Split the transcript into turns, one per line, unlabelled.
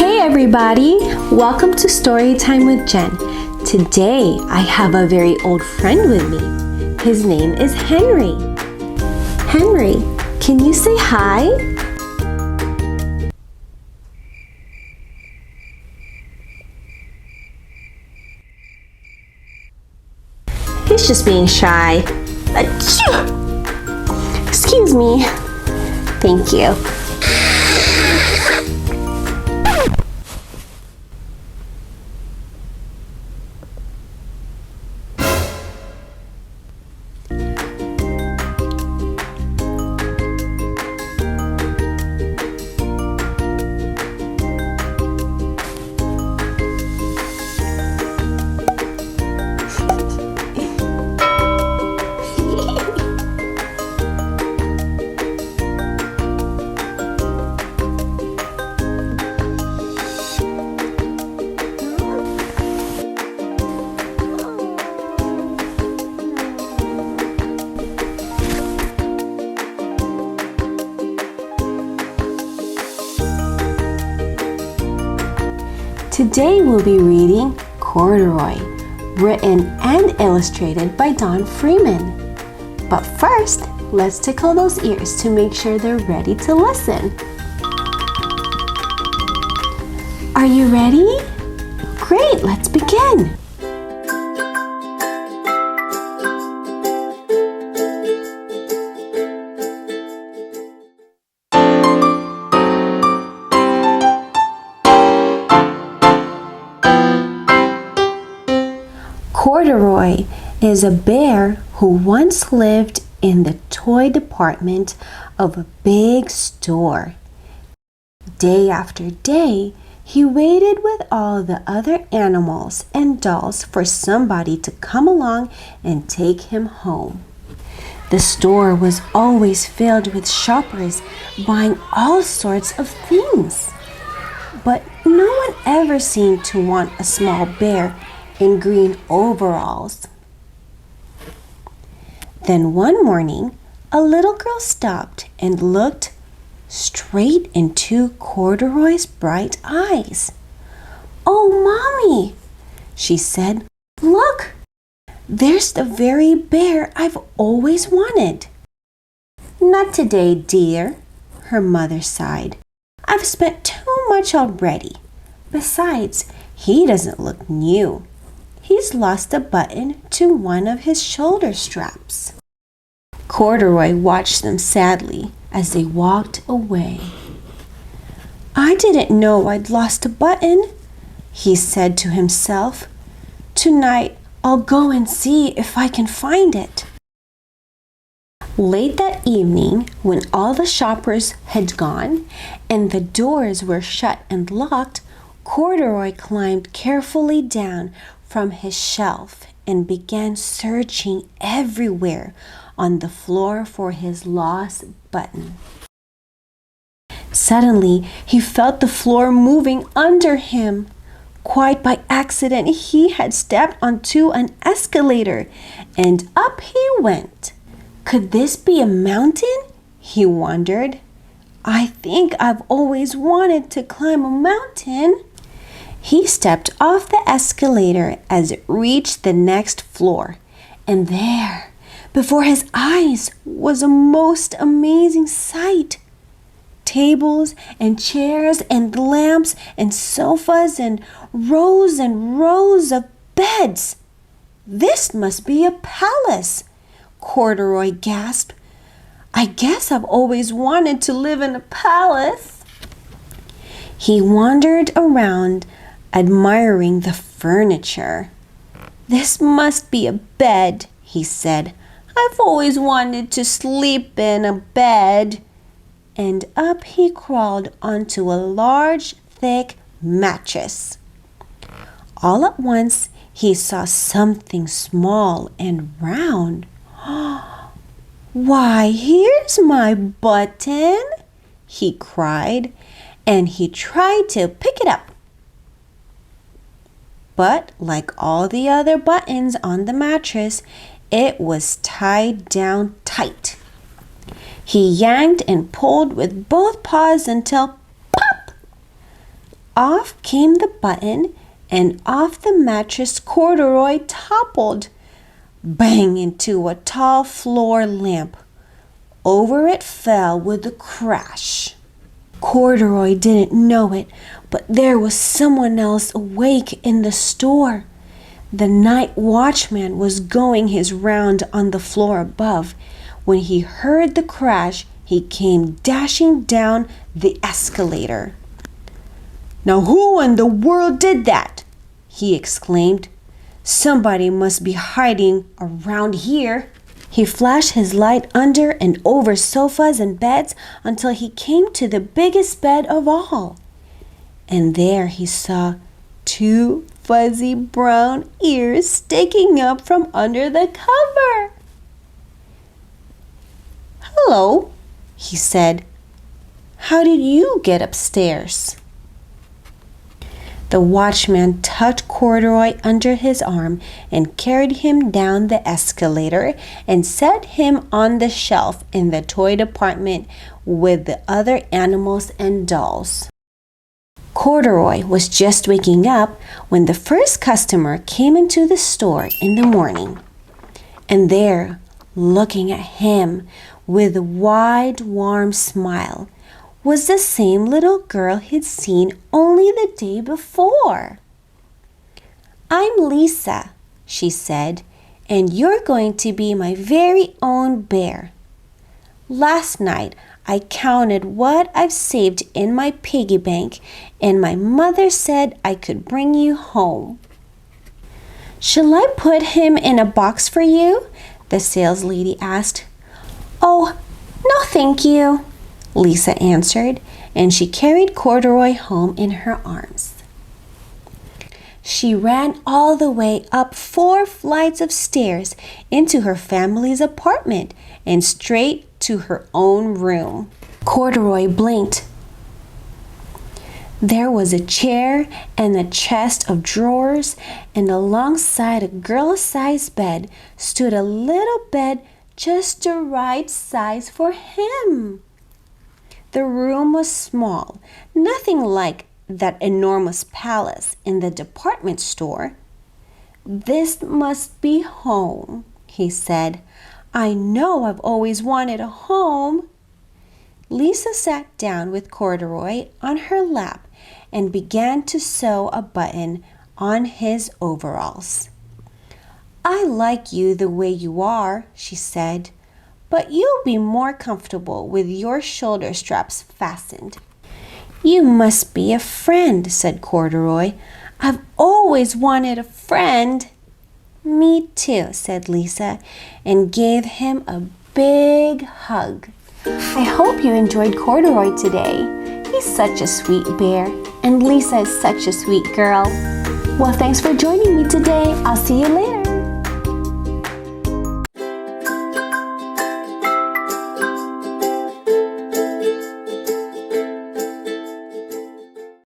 Hey everybody! Welcome to Storytime with Jen. Today I have a very old friend with me. His name is Henry. Henry, can you say hi? He's just being shy. Achoo! Excuse me. Thank you. Today we'll be reading Corduroy, written and illustrated by Don Freeman. But first, let's tickle those ears to make sure they're ready to listen. Are you ready? Great, let's begin. Corduroy is a bear who once lived in the toy department of a big store. Day after day, he waited with all the other animals and dolls for somebody to come along and take him home. The store was always filled with shoppers buying all sorts of things. But no one ever seemed to want a small bear in green overalls. Then one morning, a little girl stopped and looked straight into Corduroy's bright eyes. "Oh, Mommy," she said, "look, there's the very bear I've always wanted." "Not today, dear," her mother sighed. "I've spent too much already. Besides, he doesn't look new. He's lost a button to one of his shoulder straps." Corduroy watched them sadly as they walked away. "I didn't know I'd lost a button," he said to himself. "Tonight I'll go and see if I can find it." Late that evening, when all the shoppers had gone and the doors were shut and locked, Corduroy climbed carefully down from his shelf and began searching everywhere on the floor for his lost button. Suddenly, he felt the floor moving under him. Quite by accident, he had stepped onto an escalator, and up he went. Could this be a mountain? He wondered. "I think I've always wanted to climb a mountain." He stepped off the escalator as it reached the next floor, and there, before his eyes, was a most amazing sight. Tables and chairs and lamps and sofas and rows of beds. "This must be a palace," Corduroy gasped. "I guess I've always wanted to live in a palace." He wandered around, admiring the furniture. "This must be a bed," he said. "I've always wanted to sleep in a bed." And up he crawled onto a large, thick mattress. All at once, he saw something small and round. "Why, here's my button!" he cried, and he tried to pick it up. But like all the other buttons on the mattress, it was tied down tight. He yanked and pulled with both paws until pop! off came the button, and off the mattress Corduroy toppled, bang into a tall floor lamp. Over it fell with a crash. Corduroy didn't know it, but there was someone else awake in the store. The night watchman was going his round on the floor above. When he heard the crash, he came dashing down the escalator. "Now who in the world did that?" he exclaimed. "Somebody must be hiding around here." He flashed his light under and over sofas and beds until he came to the biggest bed of all. And there he saw 2 fuzzy brown ears sticking up from under the cover. "Hello," he said. "How did you get upstairs?" The watchman tucked Corduroy under his arm and carried him down the escalator and set him on the shelf in the toy department with the other animals and dolls. Corduroy was just waking up when the first customer came into the store in the morning. And there, looking at him with a wide, warm smile, was the same little girl he'd seen only the day before. "I'm Lisa," she said, "and you're going to be my very own bear. Last night I counted what I've saved in my piggy bank, and my mother said I could bring you home." "Shall I put him in a box for you?" the sales lady asked. "Oh, no, thank you," Lisa answered, and she carried Corduroy home in her arms. She ran all the way up 4 flights of stairs into her family's apartment and straight to her own room. Corduroy blinked. There was a chair and a chest of drawers, and alongside a girl-sized bed stood a little bed just the right size for him. The room was small, nothing like that enormous palace in the department store. "This must be home," he said. "I know I've always wanted a home." Lisa sat down with Corduroy on her lap and began to sew a button on his overalls. "I like you the way you are," she said, "but you'll be more comfortable with your shoulder straps fastened." "You must be a friend," said Corduroy. "I've always wanted a friend." "Me too," said Lisa, and gave him a big hug. I hope you enjoyed Corduroy today. He's such a sweet bear, and Lisa is such a sweet girl. Well, thanks for joining me today. I'll see you later.